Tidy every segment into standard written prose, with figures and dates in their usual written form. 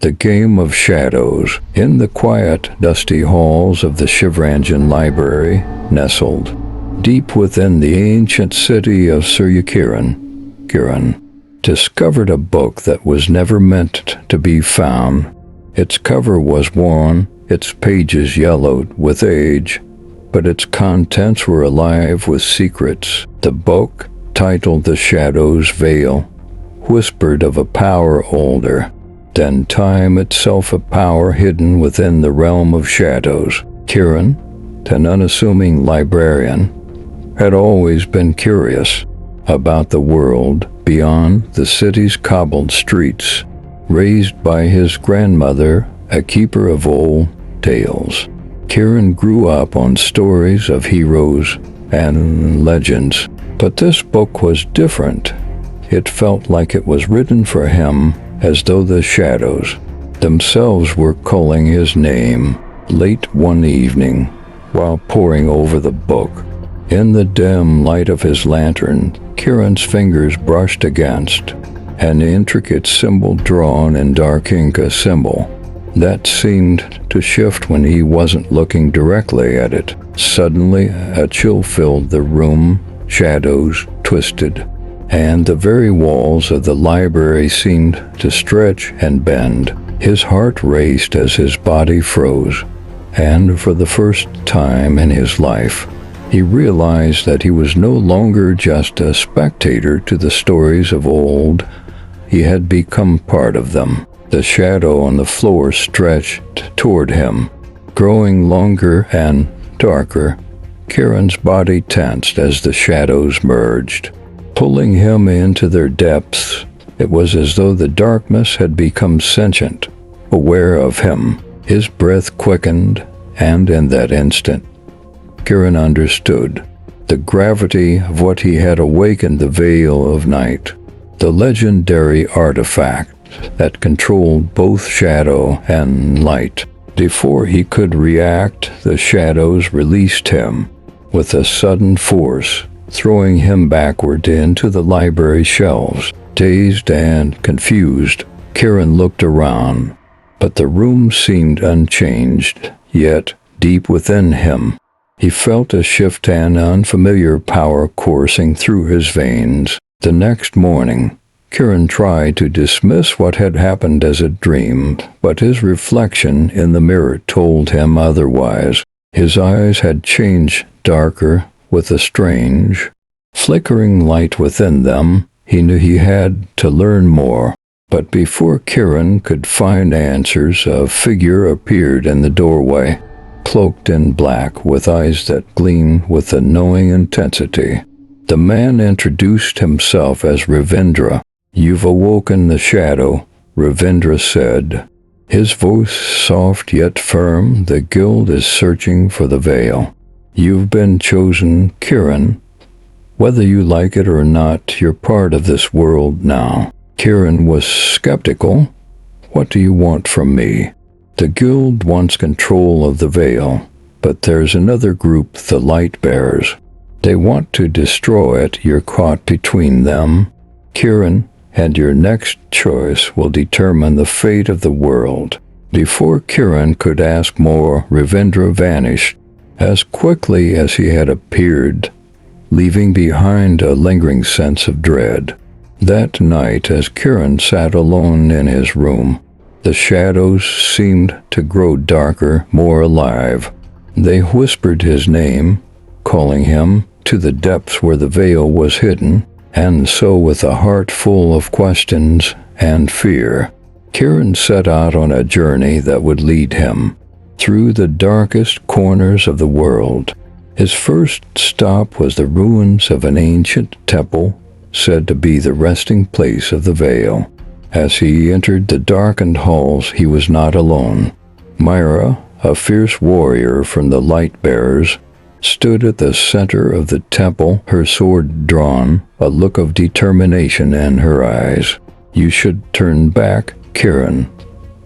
The Game of Shadows. In the quiet, dusty halls of the Shivranjan Library, nestled deep within the ancient city of Kiran discovered a book that was never meant to be found. Its cover was worn, its pages yellowed with age, but its contents were alive with secrets. The book, titled The Shadow's Veil, whispered of a power older than time itself, a power hidden within the realm of shadows. Kiran, an unassuming librarian, had always been curious about the world beyond the city's cobbled streets. Raised by his grandmother, a keeper of old tales, Kiran grew up on stories of heroes and legends. But this book was different. It felt like it was written for him, as though the shadows themselves were calling his name. Late one evening, while poring over the book, in the dim light of his lantern, Kiran's fingers brushed against an intricate symbol drawn in dark ink, a symbol that seemed to shift when he wasn't looking directly at it. Suddenly, a chill filled the room. Shadows twisted, and the very walls of the library seemed to stretch and bend. His heart raced as his body froze, and for the first time in his life, he realized that he was no longer just a spectator to the stories of old. He had become part of them. The shadow on the floor stretched toward him, growing longer and darker. Kiran's body tensed as the shadows merged, pulling him into their depths. It was as though the darkness had become sentient, aware of him. His breath quickened, and in that instant, Kiran understood the gravity of what he had awakened: the Veil of Night, the legendary artifact that controlled both shadow and light. Before he could react, the shadows released him with a sudden force, throwing him backward into the library shelves. Dazed and confused, Kiran looked around, but the room seemed unchanged. Yet, deep within him, he felt a shift, an unfamiliar power coursing through his veins. The next morning, Kiran tried to dismiss what had happened as a dream, but his reflection in the mirror told him otherwise. His eyes had changed darker, with a strange, flickering light within them. He knew he had to learn more. But before Kiran could find answers, a figure appeared in the doorway, cloaked in black, with eyes that gleamed with a knowing intensity. The man introduced himself as Ravindra. "You've awoken the shadow," Ravindra said, his voice soft yet firm. "The guild is searching for the veil. You've been chosen, Kiran. Whether you like it or not, you're part of this world now." Kiran was skeptical. "What do you want from me?" "The guild wants control of the veil, but there's another group, the light bearers. They want to destroy it. You're caught between them, Kiran, and your next choice will determine the fate of the world." Before Kiran could ask more, Ravindra vanished as quickly as he had appeared, leaving behind a lingering sense of dread. That night, as Kiran sat alone in his room, the shadows seemed to grow darker, more alive. They whispered his name, calling him to the depths where the veil was hidden. And so, with a heart full of questions and fear, Kiran set out on a journey that would lead him through the darkest corners of the world. His first stop was the ruins of an ancient temple, said to be the resting place of the veil. As he entered the darkened halls, he was not alone. Myra, a fierce warrior from the light bearers, stood at the center of the temple, her sword drawn, a look of determination in her eyes. "You should turn back, Kiran,"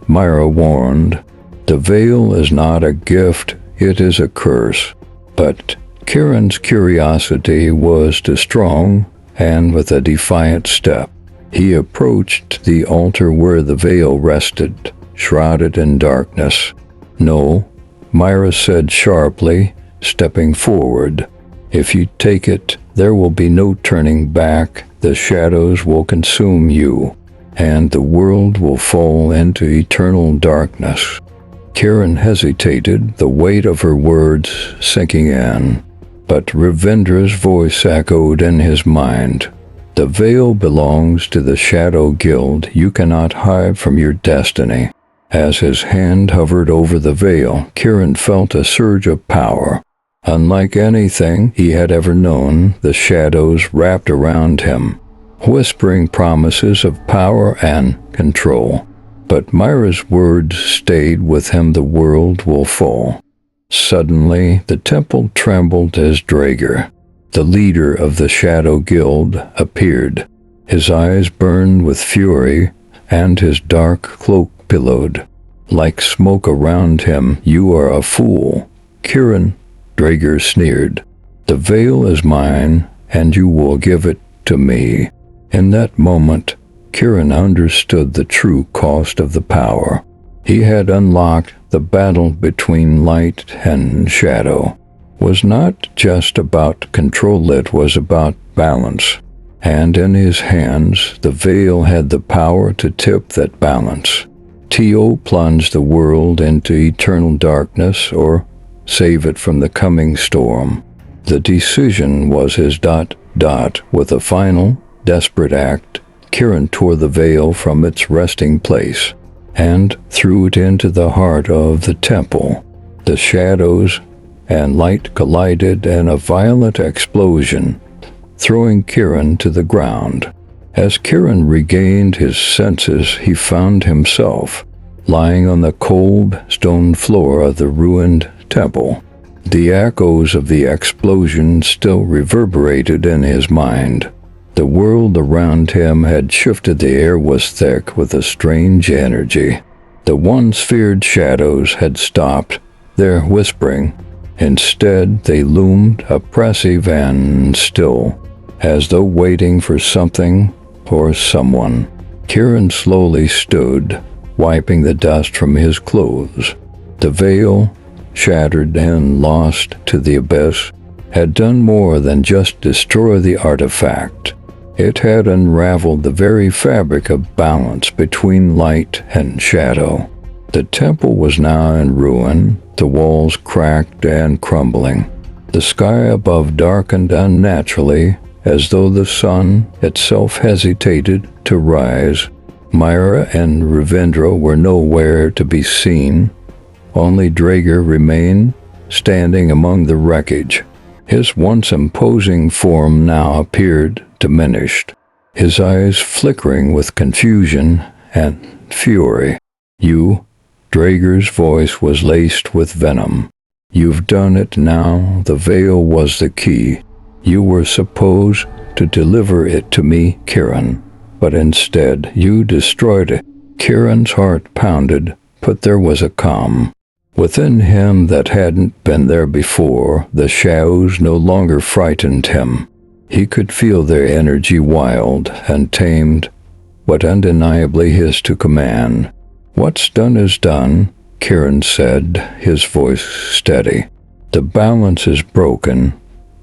Myra warned. "The veil is not a gift, it is a curse." But Kiran's curiosity was too strong, and with a defiant step, he approached the altar where the veil rested. shrouded in darkness. "No," Myra said sharply, stepping forward. "If you take it, there will be no turning back. The shadows will consume you, and the world will fall into eternal darkness." Kiran hesitated, the weight of her words sinking in. But Ravindra's voice echoed in his mind. "The veil belongs to the Shadow Guild. You cannot hide from your destiny." As his hand hovered over the veil, Kiran felt a surge of power. Unlike anything he had ever known, the shadows wrapped around him, whispering promises of power and control. But Myra's words stayed with him. "The world will fall." Suddenly, the temple trembled as Drager, the leader of the Shadow Guild, appeared. His eyes burned with fury, and his dark cloak billowed like smoke around him. "You are a fool, Kiran," Drager sneered. "The veil is mine, and you will give it to me." In that moment, Kiran understood the true cost of the power. He had unlocked the battle between light and shadow. It was not just about control, it was about balance. And in his hands, the veil had the power to tip that balance. To plunge the world into eternal darkness or save it from the coming storm. The decision was his. With a final, desperate act, Kiran tore the veil from its resting place and threw it into the heart of the temple. The shadows and light collided in a violent explosion, throwing Kiran to the ground. As Kiran regained his senses, he found himself lying on the cold stone floor of the ruined temple. The echoes of the explosion still reverberated in his mind. The world around him had shifted. The air was thick with a strange energy. The once feared shadows had stopped their whispering. Instead, they loomed oppressive and still, as though waiting for something or someone. Kiran slowly stood, wiping the dust from his clothes. The veil, shattered and lost to the abyss, had done more than just destroy the artifact. It had unraveled the very fabric of balance between light and shadow. The temple was now in ruin, the walls cracked and crumbling. The sky above darkened unnaturally, as though the sun itself hesitated to rise. Myra and Ravindra were nowhere to be seen. Only Drager remained, standing among the wreckage. His once imposing form now appeared diminished, his eyes flickering with confusion and fury. "You," Drager's voice was laced with venom. "You've done it now. The veil was the key. You were supposed to deliver it to me, Kiran, but instead you destroyed it." Kiran's heart pounded, but there was a calm within him that hadn't been there before. The shadows no longer frightened him. He could feel their energy, wild and tamed, but undeniably his to command. "What's done is done," Kiran said, his voice steady. "The balance is broken,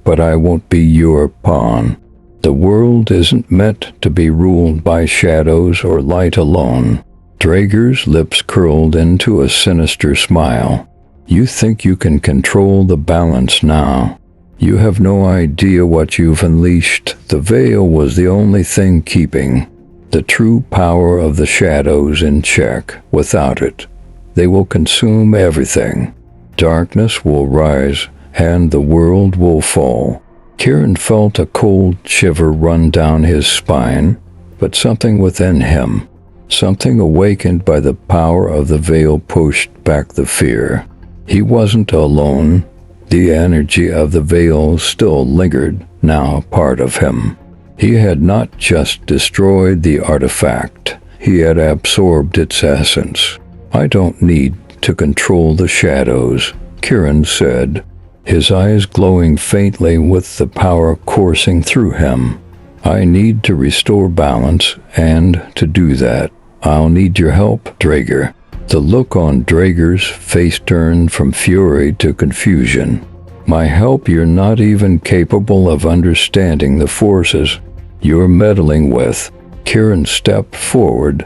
but I won't be your pawn. The world isn't meant to be ruled by shadows or light alone." Drager's lips curled into a sinister smile. "You think you can control the balance now? You have no idea what you've unleashed." The veil was the only thing keeping the true power of the shadows in check. Without it, they will consume everything. Darkness will rise, and the world will fall. Kiran felt a cold shiver run down his spine, but something within him, something awakened by the power of the veil, pushed back the fear. He wasn't alone. The energy of the veil still lingered, now part of him. He had not just destroyed the artifact, he had absorbed its essence. "I don't need to control the shadows," Kiran said, his eyes glowing faintly with the power coursing through him. "I need to restore balance, and to do that, I'll need your help, Drager." The look on Drager's face turned from fury to confusion. "My help? You're not even capable of understanding the forces you're meddling with." Kieran stepped forward,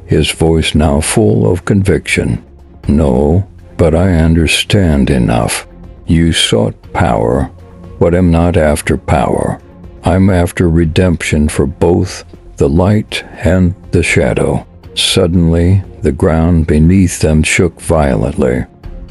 his voice now full of conviction. "No, but I understand enough. You sought power, but I'm not after power. I'm after redemption for both the light and the shadow." Suddenly, the ground beneath them shook violently.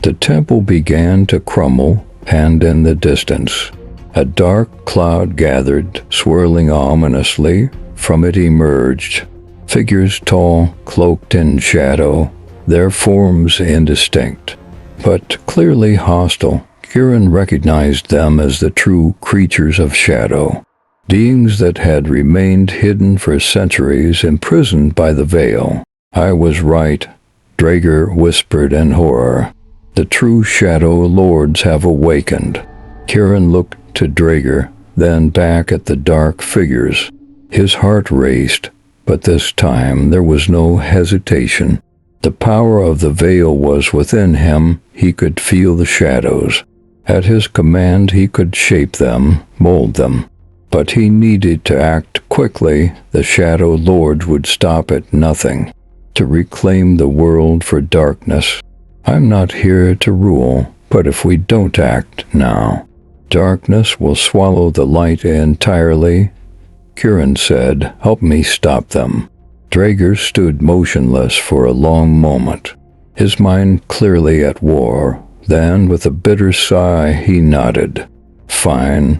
The temple began to crumble, and in the distance, a dark cloud gathered, swirling ominously. From it emerged figures tall, cloaked in shadow, their forms indistinct, but clearly hostile. Kieran recognized them as the true creatures of shadow, beings that had remained hidden for centuries, imprisoned by the veil. "I was right," Drager whispered in horror. "The true Shadow Lords have awakened." Kieran looked to Drager, then back at the dark figures. His heart raced, but this time there was no hesitation. The power of the veil was within him. He could feel the shadows. At his command he could shape them, mold them. But he needed to act quickly. The Shadow Lords would stop at nothing to reclaim the world for darkness. "I'm not here to rule, but if we don't act now, darkness will swallow the light entirely," Kieran said. "Help me stop them." Drager stood motionless for a long moment, his mind clearly at war. Then, with a bitter sigh, he nodded. "Fine,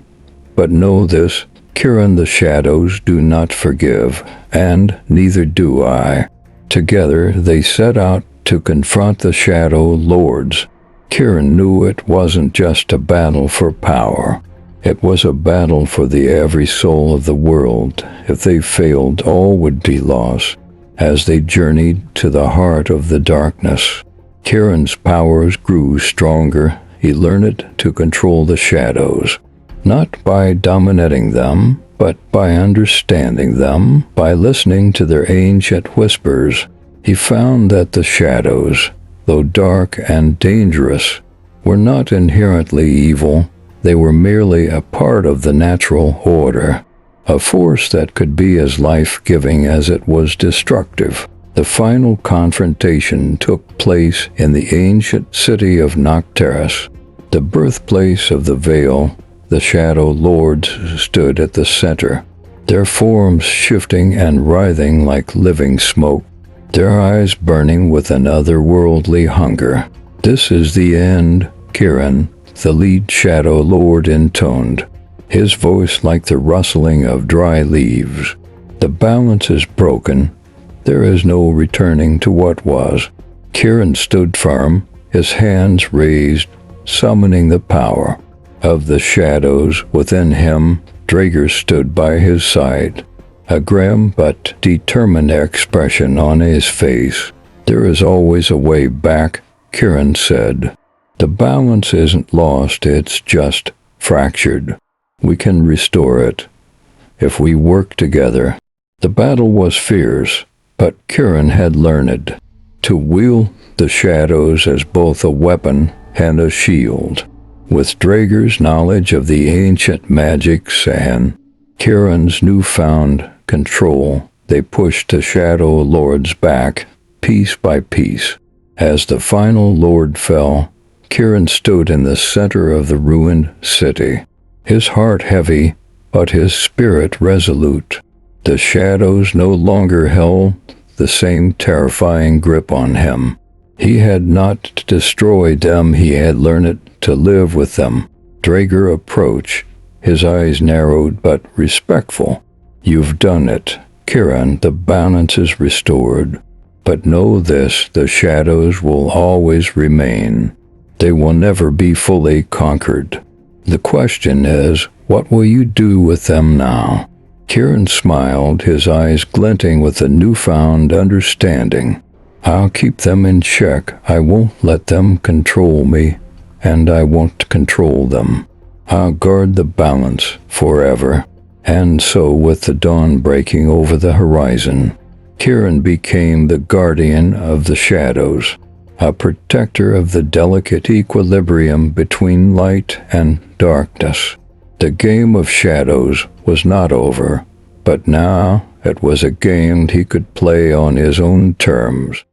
but know this, Kieran, the shadows do not forgive, and neither do I." Together, they set out to confront the Shadow Lords. Kieran knew it wasn't just a battle for power. It was a battle for the every soul of the world. If they failed, all would be lost. As they journeyed to the heart of the darkness, Kieran's powers grew stronger. He learned to control the shadows, not by dominating them, but by understanding them, by listening to their ancient whispers. He found that the shadows, though dark and dangerous, were not inherently evil. They were merely a part of the natural order, a force that could be as life-giving as it was destructive. The final confrontation took place in the ancient city of Nocteris, the birthplace of the Veil. The Shadow Lords stood at the center, their forms shifting and writhing like living smoke, their eyes burning with an otherworldly hunger. "This is the end, Kieran," the lead Shadow Lord intoned, his voice like the rustling of dry leaves. "The balance is broken. There is no returning to what was." Kieran stood firm, his hands raised, summoning the power of the shadows within him. Drager stood by his side, a grim but determined expression on his face. "There is always a way back," Kieran said. "The balance isn't lost, it's just fractured. We can restore it if we work together." The battle was fierce, but Kieran had learned to wield the shadows as both a weapon and a shield. With Drager's knowledge of the ancient magics and Kieran's newfound control, they pushed the Shadow Lords back, piece by piece. As the final Lord fell, Kieran stood in the center of the ruined city, his heart heavy, but his spirit resolute. The shadows no longer held the same terrifying grip on him. He had not destroyed them, he had learned to live with them. Drager approached, his eyes narrowed but respectful. "You've done it, Kieran, the balance is restored. But know this, the shadows will always remain. They will never be fully conquered. The question is, what will you do with them now?" Kieran smiled, his eyes glinting with a newfound understanding. "I'll keep them in check. I won't let them control me, and I won't control them. I'll guard the balance forever." And so, with the dawn breaking over the horizon, Kieran became the guardian of the shadows, a protector of the delicate equilibrium between light and darkness. The game of shadows was not over, but now it was a game he could play on his own terms.